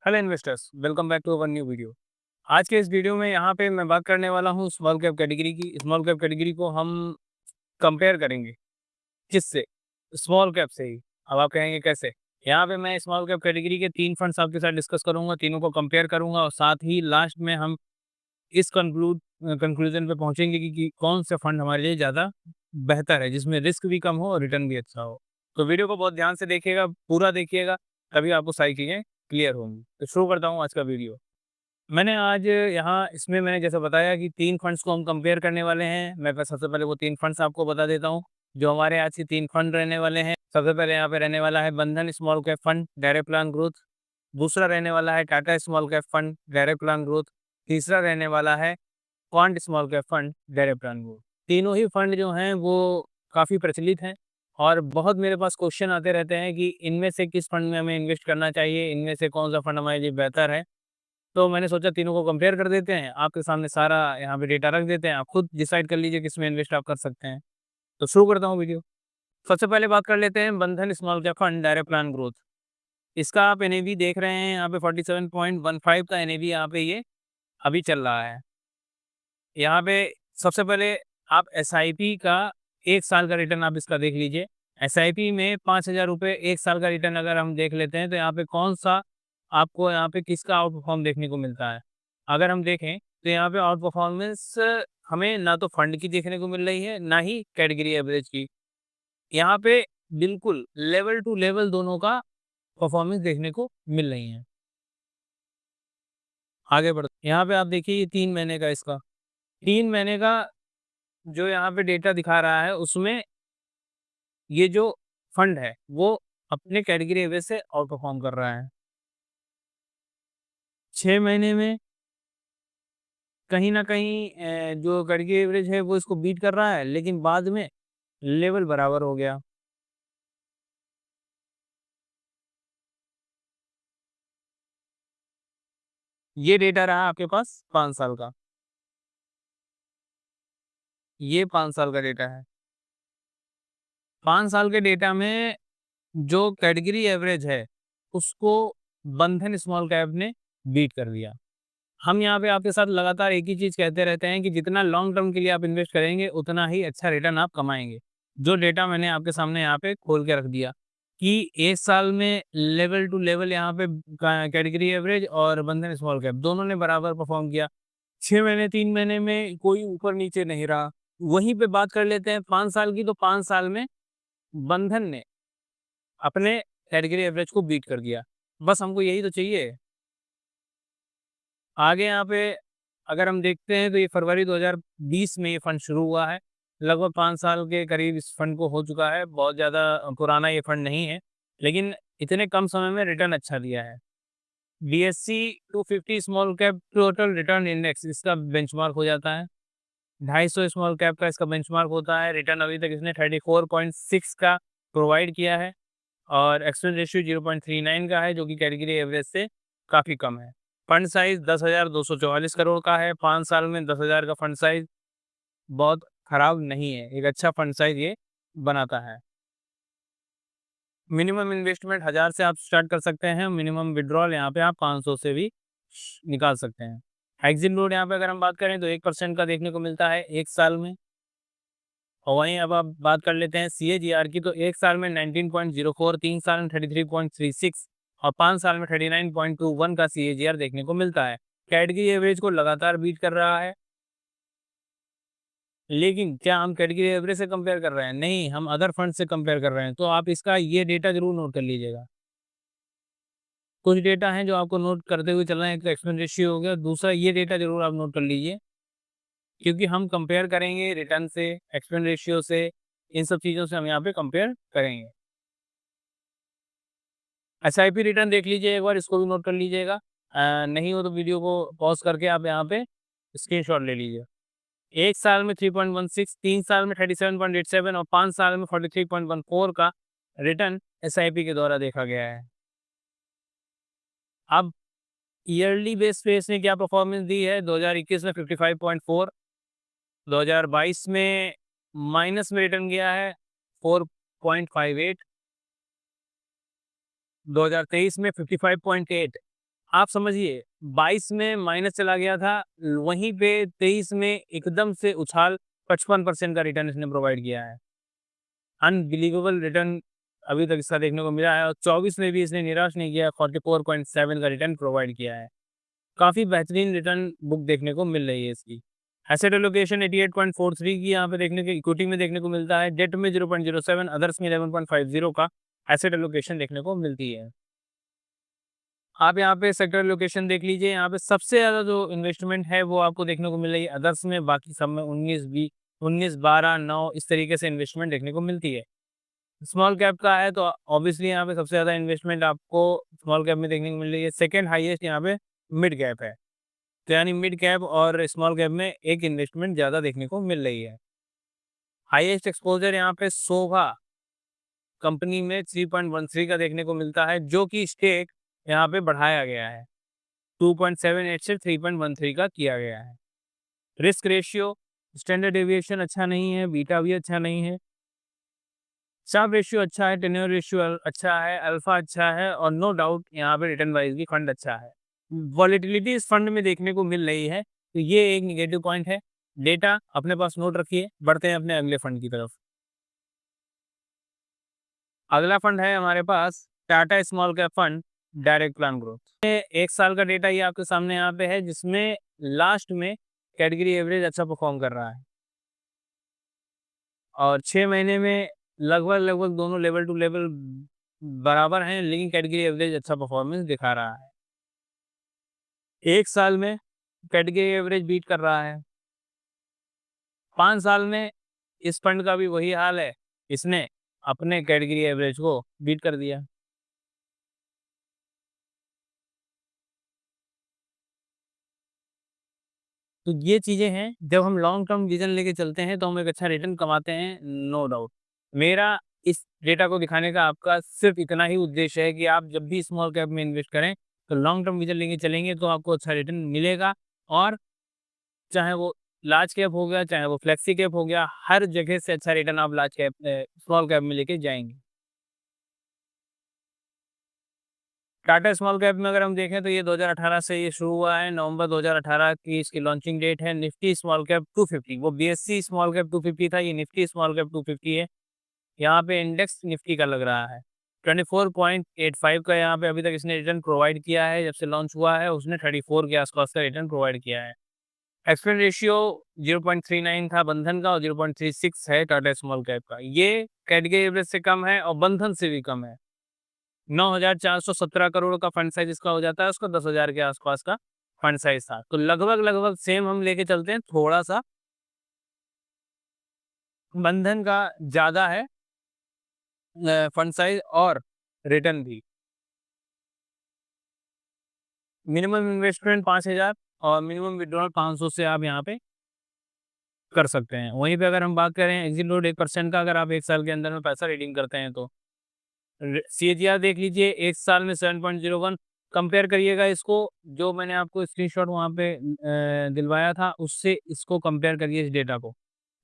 Hello investors, welcome back to our new video. आज के इस वीडियो में यहाँ पे मैं बात करने वाला हूँ स्मॉल कैप कैटेगरी की। स्मॉल कैप कैटेगरी को हम कंपेयर करेंगे किससे? स्मॉल कैप से ही। अब आप कहेंगे कैसे? यहाँ पे मैं स्मॉल कैप कैटेगरी के 3 फंड्स आपके साथ डिस्कस करूँगा, तीनों को कंपेयर करूँगा और साथ ही लास्ट में हम इस कंक्लूजन पे पहुँचेंगे कि कौन से फंड हमारे लिए ज़्यादा बेहतर है, जिसमें रिस्क भी कम हो और रिटर्न भी अच्छा हो। तो वीडियो को बहुत ध्यान से देखिएगा, पूरा देखिएगा, तभी आपको सारी चीज़ें क्लियर होंगी। तो शुरू करता हूँ आज का वीडियो। मैंने आज यहाँ इसमें मैंने जैसे बताया कि 3 फंड्स को हम कंपेयर करने वाले हैं। मैं बस सबसे पहले वो 3 फंड्स आपको बता देता हूँ, जो हमारे आज के 3 फंड रहने वाले हैं। सबसे पहले यहाँ पे रहने वाला है बंधन small cap fund direct plan growth, दूसरा रहने वाला है Tata small cap fund direct plan growth, तीसरा रहने वाला है quant small cap fund direct plan growth. तीनों ही फंड जो हैं वो काफ़ी प्रचलित हैं और बहुत मेरे पास क्वेश्चन आते रहते हैं कि इनमें से किस फंड में हमें इन्वेस्ट करना चाहिए, इनमें से कौन-सा फंड हमारे लिए बेहतर है। तो मैंने सोचा तीनों को कंपेयर कर देते हैं, आपके सामने सारा यहाँ पे डेटा रख देते हैं, आप खुद डिसाइड कर लीजिए किसमें इन्वेस्ट आप कर सकते हैं। तो शुरू करता हूँ वीडियो। सबसे पहले बात कर लेते हैं बंधन small cap fund direct plan growth. इसका आप एनएवी देख रहे हैं यहाँ पे 47.15 का एनएवी यहाँ पे ये अभी चल रहा है। यहाँ पे सबसे पहले आप एसआईपी का 1 साल का रिटर्न आप इसका देख लीजिए। एसआईपी में ₹5000 1 साल का रिटर्न अगर हम देख लेते हैं, तो यहाँ पे कौन-सा आपको यहाँ पे किसका आउट परफॉर्म देखने को मिलता है। अगर हम देखें, तो यहाँ पे आउट परफॉर्मेंस हमें ना तो फंड की देखने को मिल रही है, ना ही कैटेगरी एवरेज की। यहाँ पे बिल्कुल लेवल टू लेवल दोनों का परफॉर्मेंस देखने को मिल रही है। आगे बढ़ते यहाँ पे आप देखिए ये 3 महीने का इसका 3 महीने का जो यहाँ पे डेटा दिखा रहा है, उसमें ये जो फंड है, वो अपने कैटेगरी एवरेज से आउट परफॉर्म कर रहा है। 6 महीने में कहीं न कहीं जो कैटेगरी एवरेज है वो इसको बीट कर रहा है, लेकिन बाद में लेवल बराबर हो गया। ये डेटा रहा आपके पास 5 साल का। ये 5 साल का डेटा है। 5 साल के डेटा में जो कैटेगरी एवरेज है, उसको बंधन स्मॉल कैप ने बीट कर दिया। हम यहाँ पे आपके साथ लगातार एक ही चीज़ कहते रहते हैं कि जितना लॉन्ग टर्म के लिए आप इन्वेस्ट करेंगे, उतना ही अच्छा रिटर्न आप कमाएँगे। जो डेटा मैंने आपके सामने यहाँ पे खोल के रख दिया कि 1 साल में लेवल टू लेवल यहाँ पे कैटेगरी एवरेज और बंधन स्मॉल कैप दोनों ने बराबर परफॉर्म किया। 6 महीने, 3 महीने में कोई ऊपर-नीचे नहीं रहा। वहीं पे बात कर लेते हैं 5 साल की, तो 5 साल में बंधन ने अपने कैटेगरी एवरेज को बीट कर दिया। बस हमको यही तो चाहिए। आगे यहाँ पे अगर हम देखते हैं, तो ये फरवरी 2020 में ये फंड शुरू हुआ है। लगभग 5 साल के करीब इस फंड को हो चुका है। बहुत ज़्यादा पुराना ये फंड नहीं है, लेकिन इतने कम समय में रिटर्न अच्छा दिया है। BSE 250 small cap total return index इसका बेंचमार्क हो जाता है। 250 स्मॉल कैप का इसका बेंचमार्क होता है। रिटर्न अभी तक इसने 34.6 का प्रोवाइड किया है और एक्सपेंस रेशियो 0.39 का है, जो कि कैटेगरी एवरेज से काफ़ी कम है। फंड साइज़ 10,244 करोड़ का है। 5 साल में 10,000 का फंड साइज़ बहुत खराब नहीं है, एक अच्छा फंड साइज़ ये बनाता है। मिनिमम इन्वेस्टमेंट 1000 से आप स्टार्ट कर सकते हैं, मिनिमम विथड्रॉल यहाँ पे आप 500 से भी निकाल सकते हैं। एग्ज़िट लोड यहाँ पे अगर हम बात करें, तो 1% का देखने को मिलता है 1 साल में। और वहीं अब आप बात कर लेते हैं सीएजीआर की, तो 1 साल में 19.04, 3 साल में 33.36 और 5 साल में 39.21 का सीएजीआर देखने को मिलता है। कैटेगरी एवरेज को लगातार बीट कर रहा है। लेकिन क्या हम कैटेगरी एवरेज से कंपेयर कर रहे हैं? नहीं, हम अदर फंड से कंपेयर कर रहे हैं। तो आप इसका ये डेटा ज़रूर नोट कर लीजिएगा। कुछ डेटा हैं जो आपको नोट करते हुए चलना है, एक तो एक्सपेंस रेशियो हो गया, दूसरा ये डेटा ज़रूर आप नोट कर लीजिए, क्योंकि हम कंपेयर करेंगे रिटर्न से, एक्सपेंस रेशियो से, इन सब चीज़ों से हम यहाँ पे कंपेयर करेंगे। एसआईपी रिटर्न देख लीजिए एक बार, इसको भी नोट कर लीजिएगा। नहीं हो तो वीडियो को पॉज़ करके आप यहाँ पे स्क्रीनशॉट ले लीजिए। 1 साल में 3.16, 3 साल में 37.87 और 5 साल में 43.14 का रिटर्न एसआईपी के द्वारा देखा गया है। अब ईयरली बेस पे इसने क्या परफॉर्मेंस दी है? 2021 में 55.4, 2022 में माइनस में रिटर्न गया है 4.58, 2023 में 55.8 आप समझिए 22 में माइनस चला गया था, वहीं पे 23 में एकदम से उछाल 55% का रिटर्न इसने प्रोवाइड किया है। अनबिलीवेबल रिटर्न अभी तक इसका देखने को मिला है और 24 में भी इसने निराश नहीं किया, 44.7 का रिटर्न प्रोवाइड किया है। काफ़ी बेहतरीन रिटर्न बुक देखने को मिल रही है इसकी। एसेट एलोकेशन 88.43 की यहाँ पे देखने को इक्विटी में देखने को मिलता है, डेट में 0.07, अदर्स में 11.50 का एसेट एलोकेशन देखने को मिलती है। आप यहाँ पे सेक्टर एलोकेशन देख लीजिए, यहाँ पे सबसे ज़्यादा जो इन्वेस्टमेंट है वो आपको देखने को मिल रही है अदर्स में, बाकी सब में 19, 12, 9 इस तरीके से इन्वेस्टमेंट देखने को मिलती है। स्मॉल कैप का है तो ऑब्वियसली यहाँ पे सबसे ज़्यादा इन्वेस्टमेंट आपको स्मॉल कैप में देखने को मिल रही है। सेकंड हाईएस्ट यहाँ पे मिड कैप है। तो यानी मिड कैप और स्मॉल कैप में एक इन्वेस्टमेंट ज़्यादा देखने को मिल रही है। हाईएस्ट एक्सपोज़र यहाँ पे सोभा कंपनी में 3.13 का देखने को मिलता है, जो कि स्टेक यहाँ पे बढ़ाया गया है। 2.78 से 3.13 का किया गया है। रिस्क रेशियो, स्टैंडर्ड डेविएशन अच्छा नहीं है, बीटा भी अच्छा नहीं है। शार्प रेशियो अच्छा है, टेन्योर रेशियो अच्छा है, अल्फा अच्छा है और नो डाउट यहाँ पे रिटर्न वाइज भी फंड अच्छा है। वॉलेटिलिटी इस फंड में देखने को मिल रही है, तो ये एक नेगेटिव पॉइंट है। डेटा अपने पास नोट रखिए, बढ़ते हैं अपने अगले फंड की तरफ। अगला फंड है हमारे पास Tata small cap fund direct plan growth. एक साल का डेटा ये आपके सामने यहाँ पे है, जिसमें लास्ट में कैटेगरी एवरेज अच्छा परफॉर्म कर रहा है और 6 महीने में लगभग दोनों लेवल टू लेवल बराबर हैं, लेकिन कैटेगरी एवरेज अच्छा परफॉर्मेंस दिखा रहा है। 1 साल में कैटेगरी एवरेज बीट कर रहा है। 5 साल में इस फंड का भी वही हाल है, इसने अपने कैटेगरी एवरेज को बीट कर दिया। तो ये चीज़ें हैं, जब हम लॉन्ग टर्म विज़न लेके चलते हैं, तो हम एक अच्छा रिटर्न कमाते हैं, नो डाउट। मेरा इस डेटा को दिखाने का आपका सिर्फ़ इतना ही उद्देश्य है कि आप जब भी स्मॉल कैप में इन्वेस्ट करें, तो लॉन्ग टर्म विज़न लेके चलेंगे तो आपको अच्छा रिटर्न मिलेगा और चाहे वो लार्ज कैप हो गया, चाहे वो फ्लेक्सी कैप हो गया, हर जगह से अच्छा रिटर्न आप स्मॉल कैप में लेके जाएँगे। टाटा स्मॉल कैप में अगर हम देखें तो ये 2018 से ये शुरू हुआ है, नवंबर 2018 की इसकी लॉन्चिंग डेट है। निफ्टी स्मॉल कैप 250, वो बीएससी स्मॉल कैप 250 था, ये निफ्टी स्मॉल कैप 250 है। यहाँ पे इंडेक्स निफ्टी का लग रहा है। 24.85 का यहाँ पे अभी तक इसने रिटर्न प्रोवाइड किया है, जब से लॉन्च हुआ है उसने 34 के आसपास का रिटर्न प्रोवाइड किया है। एक्सपेंस रेशियो 0.39 था बंधन का और 0.36 है टाटा स्मॉल कैप का। ये कैटेगरी एवरेज से कम है और बंधन से भी कम है। 9,417 करोड़ का फंड साइज इसका हो जाता है, उसका 10,000 के आसपास का फंड साइज था। तो लगभग सेम हम लेके चलते हैं, थोड़ा-सा बंधन का ज़्यादा है फंड साइज और रिटर्न भी। मिनिमम इन्वेस्टमेंट 5,000 और मिनिमम विथड्रॉल 500 से आप यहाँ पे कर सकते हैं। वहीं पे अगर हम बात करें एक्सिट लोड 1% का, अगर आप 1 साल के अंदर में पैसा रिडीम करते हैं तो सीएजीआर देख लीजिए, 1 साल में 7.01। कंपेयर करिएगा इसको, जो मैंने आपको स्क्रीनशॉट वहाँ पे दिलवाया था, उससे इसको कंपेयर करिए इस डेटा को।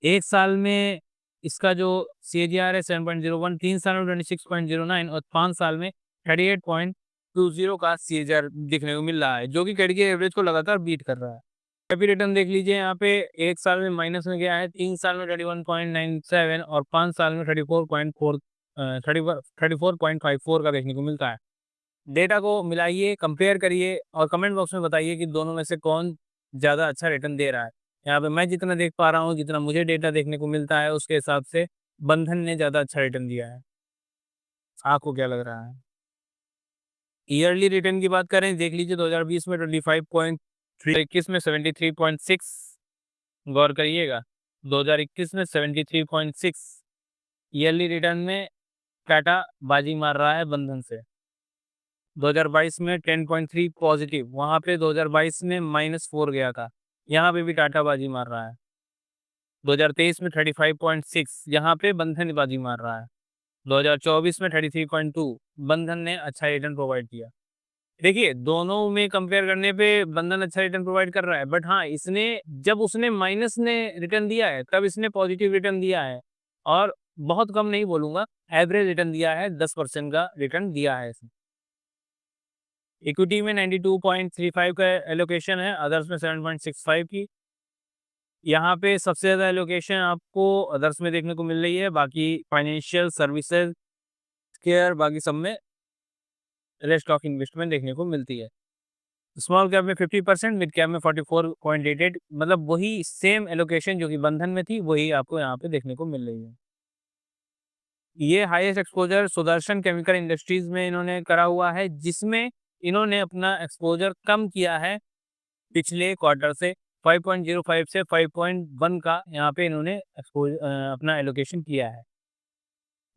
1 साल में इसका जो सीएजीआर है 7.01, 3 साल में 26.09 और 5 साल में 38.20 का सीएजीआर देखने को मिल रहा है, जो कि कैटेगरी एवरेज को लगातार बीट कर रहा है। कैपी रिटर्न देख लीजिए, यहाँ पे 1 साल में माइनस में गया है, 3 साल में 31.97 और 5 साल में 34.54 का देखने को मिलता है। डेटा को मिलाइए, कंपेयर करिए और कमेंट बॉक्स में बताइए कि दोनों में से कौन ज़्यादा अच्छा रिटर्न दे रहा है। यहाँ पे मैं जितना देख पा रहा हूँ, जितना मुझे डेटा देखने को मिलता है, उसके हिसाब से बंधन ने ज़्यादा अच्छा रिटर्न दिया है। आपको क्या लग रहा है? ईयरली रिटर्न की बात करें, देख लीजिए 2020 में 25.3, 21 में 73.6, गौर करिएगा 2021 में 73.6 ईयरली रिटर्न में टाटा बाजी मार रहा है बंधन से। 2022 में 10.3 पॉजिटिव, वहाँ पे 2022 में -4 गया था, यहाँ पे भी टाटा बाजी मार रहा है। 2023 में 35.6, यहाँ पे बंधन बाजी मार रहा है। 2024 में 33.2, बंधन ने अच्छा रिटर्न प्रोवाइड किया। देखिए, दोनों में कंपेयर करने पे बंधन अच्छा रिटर्न प्रोवाइड कर रहा है, बट हाँ, इसने जब उसने माइनस ने रिटर्न दिया है, तब इसने पॉजिटिव रिटर्न दिया है और बहुत कम नहीं बोलूँगा, एवरेज रिटर्न दिया है, 10% का रिटर्न दिया है इसने। इक्विटी में 92.35 का एलोकेशन है, अदर्स में 7.65 की। यहाँ पे सबसे ज़्यादा एलोकेशन आपको अदर्स में देखने को मिल रही है, बाकी फाइनेंशियल सर्विसेज, केयर, बाकी सब में रेस्ट ऑफ इन्वेस्टमेंट देखने को मिलती है। स्मॉल कैप में 50%, मिड कैप में 44.88, मतलब वही सेम एलोकेशन जो कि बंधन में थी, वही आपको यहाँ पे देखने को मिल रही है। ये highest exposure Sudarshan chemical industries में इन्होंने करा हुआ है, जिसमें इन्होंने अपना एक्सपोजर कम किया है पिछले क्वार्टर से। 5.05 से 5.1 का यहाँ पे इन्होंने अपना एलोकेशन किया है।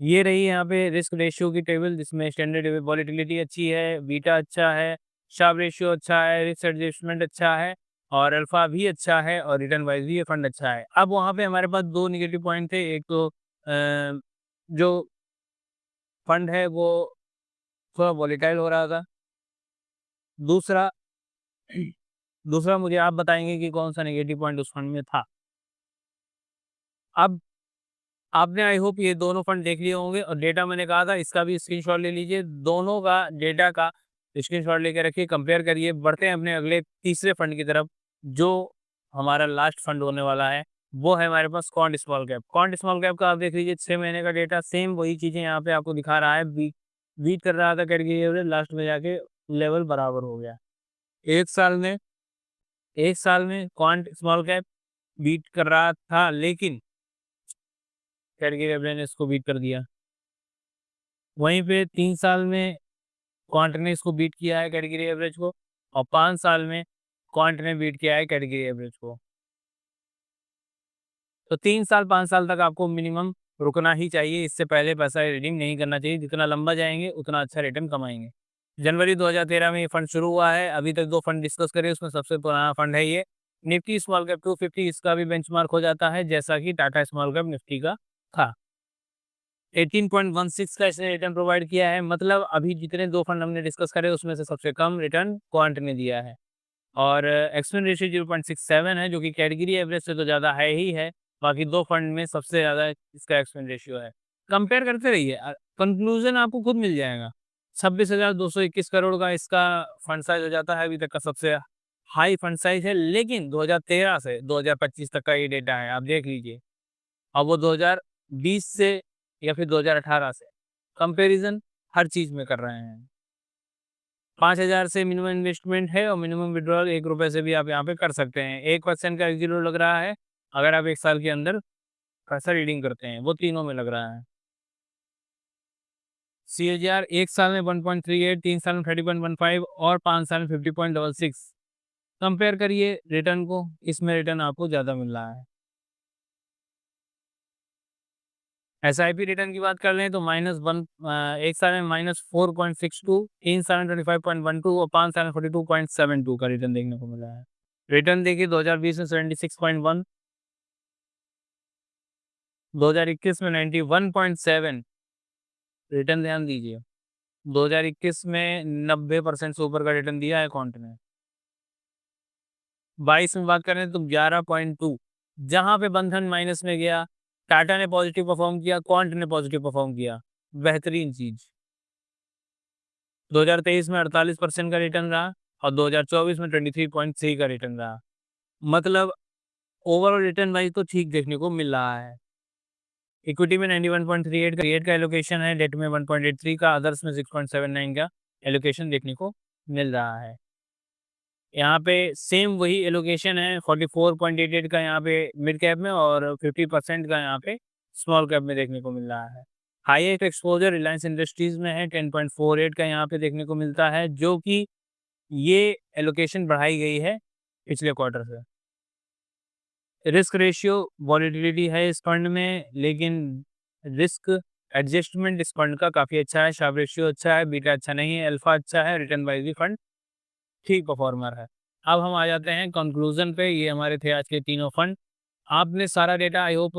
ये रही यहाँ पे रिस्क रेशियो की टेबल, जिसमें स्टैंडर्ड वॉलेटिलिटी अच्छी है, बीटा अच्छा है, शार्प रेशियो अच्छा है, रिस्क एडजस्टमेंट अच्छा है, और अल्फा भी अच्छा है, और रिटर्न वाइज भी ये फंड अच्छा है। अब वहाँ पे हमारे पास दो निगेटिव पॉइंट थे। एक तो जो फंड है वो थोड़ा वॉलेटाइल हो रहा था। दूसरा दूसरा मुझे आप बताएंगे कि कौन सा नेगेटिव पॉइंट उस फंड में था। अब आपने आई होप ये दोनों फंड देख लिए होंगे, और डेटा मैंने कहा था इसका भी स्क्रीनशॉट ले लीजिए। दोनों का डेटा का स्क्रीनशॉट लेके रखिए, कंपेयर करिए। बढ़ते हैं अपने अगले तीसरे फंड की तरफ, जो हमारा लास्ट फंड होने वाला है। वो है हमारे पास quant small cap. Quant small cap का आप देख लीजिए 6 महीने का डेटा, सेम वही चीज़ें यहाँ पे आपको दिखा रहा है। बीट कर रहा था कैटेगरी एवरेज, लास्ट में जाके लेवल बराबर हो गया। एक साल में क्वांट स्मॉल कैप बीट कर रहा था, लेकिन कैटेगरी एवरेज ने इसको बीट कर दिया। वहीं पे 3 साल में क्वांट ने इसको बीट किया है कैटेगरी एवरेज को, और 5 साल में क्वांट ने बीट किया है कैटेगरी एवरेज को। तो 3 साल 5 साल तक आपको मिनिमम रुकना ही चाहिए, इससे पहले पैसा रिडीम नहीं करना चाहिए। जितना लंबा जाएंगे उतना अच्छा रिटर्न कमाएंगे। जनवरी 2013 में ये फंड शुरू हुआ है। अभी तक 2 फंड डिस्कस करे, उसमें सबसे पुराना फंड है ये। निफ्टी स्मॉल कैप 250 इसका भी बेंचमार्क हो जाता है, जैसा कि टाटा स्मॉल कैप निफ्टी का था। 18.16 का इसने रिटर्न प्रोवाइड किया है। मतलब अभी जितने 2 फंड हमने डिस्कस करे, उसमें से सबसे कम रिटर्न क्वांट ने दिया है। और एक्सपेंस रेशियो 0.67 है, जो कि कैटेगरी एवरेज से तो ज़्यादा है ही है। बाकी 2 फंड में सबसे ज़्यादा इसका एक्सपेंस रेशियो है। कंपेयर करते रहिए, कंक्लूजन आपको खुद मिल जाएगा। 26,221 करोड़ का इसका फंड साइज हो जाता है, अभी तक का सबसे हाई फंड साइज है। लेकिन 2013 से 2025 तक का ये डेटा है, आप देख लीजिए। अब वो 2020 से या फिर 2018 से कंपैरिजन हर चीज़ में कर रहे हैं। 5,000 से मिनिमम इन्वेस्टमेंट है, और मिनिमम विड्रॉल ₹1 से भी आप यहाँ पे कर सकते हैं। 1% का एक्स-ज़ीरो लग रहा है, अगर आप 1 साल के अंदर पैसा रीडिंग करते हैं, वो तीनों में लग रहा है। सीएजीआर 1 साल में 1.38, 3 साल में 30.15 और 5 साल में 50.66। कंपेयर करिए रिटर्न को, इसमें रिटर्न आपको ज़्यादा मिल रहा है। एसआईपी रिटर्न की बात कर लें तो एक साल में -4.62, 3 साल में 25.12 और 5 साल में 42.72 का रिटर्न देखने को मिला है। रिटर्न देखिए 2020 में 76.1, 2021 में 91.7। रिटर्न ध्यान दीजिए, 2021 में 90% से ऊपर का रिटर्न दिया है क्वांट ने। 22 में बात करें तो 11.2, जहाँ पे बंधन माइनस में गया, टाटा ने पॉजिटिव परफॉर्म किया, क्वांट ने पॉजिटिव परफॉर्म किया। बेहतरीन चीज़। 2023 में 48% का रिटर्न रहा, और 2024 में 23.3 का रिटर्न रहा। मतलब ओवरऑल रिटर्न वाइज तो ठीक देखने को मिल रहा है। इक्विटी में 91.38 का एलोकेशन है, डेट में 1.83 का, अदर्स में 6.79 का एलोकेशन देखने को मिल रहा है। यहाँ पे सेम वही एलोकेशन है, 44.88 का यहाँ पे मिड कैप में, और 50% का यहाँ पे स्मॉल कैप में देखने को मिल रहा है। हाईएस्ट एक्सपोजर रिलायंस इंडस्ट्रीज में है, 10.48 का यहाँ पे देखने को मिलता है, जो कि ये एलोकेशन बढ़ाई गई है पिछले क्वार्टर से। रिस्क रेशियो वॉलेटिलिटी है इस फंड में, लेकिन रिस्क एडजस्टमेंट इस फंड का काफ़ी अच्छा है। शार्प रेशियो अच्छा है, बीटा अच्छा नहीं है, अल्फा अच्छा है, रिटर्न वाइज भी फंड ठीक परफॉर्मर है। अब हम आ जाते हैं कंक्लूजन पे। ये हमारे थे आज के तीनों फंड। आपने सारा डेटा आई होप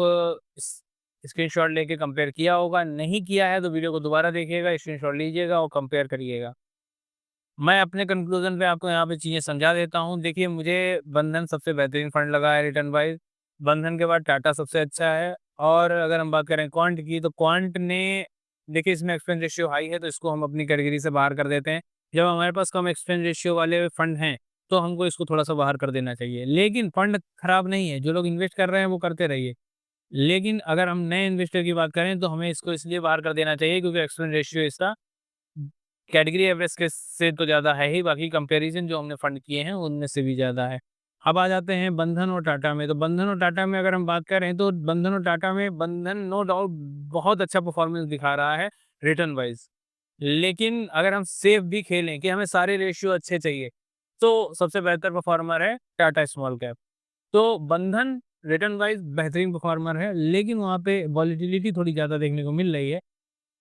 स्क्रीनशॉट लेके कंपेयर किया होगा। नहीं किया है तो वीडियो को दोबारा देखिएगा, स्क्रीनशॉट लीजिएगा और कंपेयर करिएगा। मैं अपने कंक्लूजन पे आपको यहाँ पे चीज़ें समझा देता हूँ। देखिए, मुझे बंधन सबसे बेहतरीन फंड लगा है रिटर्न वाइज। बंधन के बाद टाटा सबसे अच्छा है। और अगर हम बात करें क्वांट की, तो क्वांट ने, देखिए इसमें एक्सपेंस रेशियो हाई है, तो इसको हम अपनी कैटेगरी से बाहर कर देते हैं। जब हमारे पास कम एक्सपेंस रेशियो वाले फंड हैं, तो हमको इसको थोड़ा-सा बाहर कर देना चाहिए। लेकिन फंड खराब नहीं है, जो लोग इन्वेस्ट कर रहे हैं वो करते रहिए। लेकिन अगर हम नए इन्वेस्टर की बात करें तो हमें इसको इसलिए बाहर कर देना चाहिए क्योंकि एक्सपेंस रेशियो इसका कैटेगरी एवरेज के से तो ज़्यादा है ही, बाकी कंपैरिज़न जो हमने फंड किए हैं उनमें से भी ज़्यादा है। अब आ जाते हैं बंधन और टाटा में, तो बंधन और टाटा में अगर हम बात करें तो बंधन और टाटा में बंधन नो डाउट बहुत अच्छा परफ़ॉर्मेंस दिखा रहा है रिटर्न वाइज़। लेकिन अगर हम सेफ भी खेलें कि हमें सारे रेशियो अच्छे चाहिए, तो सबसे बेहतर परफ़ॉर्मर है टाटा स्मॉल कैप। तो बंधन रिटर्न वाइज़ बेहतरीन परफ़ॉर्मर है, लेकिन वहाँ पे वॉलेटिलिटी थोड़ी ज़्यादा देखने को मिल रही है।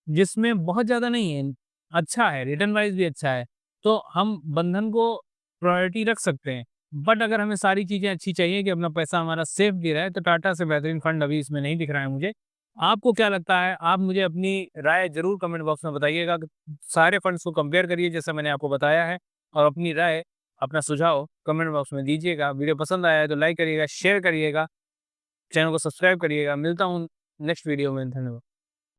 जिसमें बहुत ज़्यादा नहीं है, अच्छा है, रिटर्न वाइज़ भी अच्छा है। तो हम बंधन को प्रायोरिटी रख सकते हैं। बट अगर हमें सारी चीज़ें अच्छी चाहिए कि अपना पैसा हमारा सेफ भी रहे, तो टाटा से बेहतरीन फंड अभी इसमें नहीं दिख रहा है मुझे। आपको क्या लगता है? आप मुझे अपनी राय ज़रूर कमेंट बॉक्स में बताइएगा कि सारे फंड्स को कंपेयर करिए जैसा मैंने आपको बताया है और अपनी राय, अपना सुझाव कमेंट बॉक्स में दीजिएगा। वीडियो पसंद आया है तो लाइक करिएगा, शेयर करिएगा, चैनल को सब्सक्राइब करिएगा। मिलता हूँ नेक्स्ट वीडियो में। धन्यवाद।